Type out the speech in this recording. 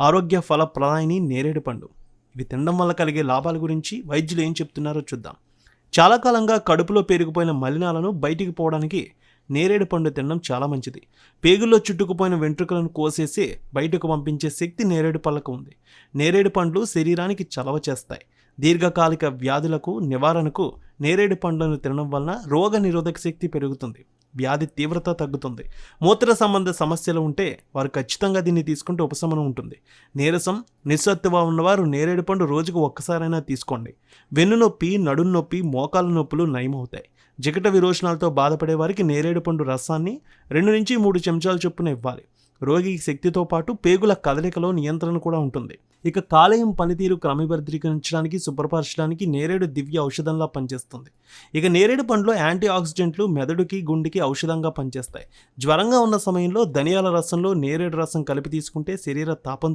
ఆరోగ్య ఫలప్రదాయిని నేరేడు పండు. ఇవి తినడం వల్ల కలిగే లాభాల గురించి వైద్యులు ఏం చెప్తున్నారో చూద్దాం. చాలా కాలంగా కడుపులో పేరుకుపోయిన మలినాలను బయటికి పోవడానికి నేరేడు పండు తినడం చాలా మంచిది. పేగుల్లో చుట్టుకుపోయిన వెంట్రుకలను కోసేసి బయటకు పంపించే శక్తి నేరేడు పళ్ళకు ఉంది. నేరేడు పండ్లు శరీరానికి చలవ చేస్తాయి. దీర్ఘకాలిక వ్యాధులకు నివారణకు నేరేడు పండ్లను తినడం వలన రోగ నిరోధక శక్తి పెరుగుతుంది, వ్యాధి తీవ్రత తగ్గుతుంది. మూత్ర సంబంధ సమస్యలు ఉంటే వారు ఖచ్చితంగా దీన్ని తీసుకుంటే ఉపశమనం ఉంటుంది. నీరసం, నిస్సత్తువ ఉన్నవారు నేరేడు పండు రోజుకు ఒక్కసారైనా తీసుకోండి. వెన్ను నొప్పి, నడుము నొప్పి, మోకాల నొప్పులు నయమవుతాయి. జిగట విరోచనాలతో బాధపడే వారికి నేరేడు పండు రసాన్ని 2 నుంచి 3 చెంచాల చొప్పున ఇవ్వాలి. రోగికి శక్తితో పాటు పేగుల కదలికలో నియంత్రణ కూడా ఉంటుంది. ఇక కాలేయం పనితీరు క్రమబద్ధీకరించడానికి, శుభ్రపరచడానికి నేరేడు దివ్య ఔషధంలా పనిచేస్తుంది. ఇక నేరేడు పండ్లో యాంటీ ఆక్సిడెంట్లు మెదడుకి, గుండెకి ఔషధంగా పనిచేస్తాయి. జ్వరంగా ఉన్న సమయంలో ధనియాల రసంలో నేరేడు రసం కలిపి తీసుకుంటే శరీర తాపం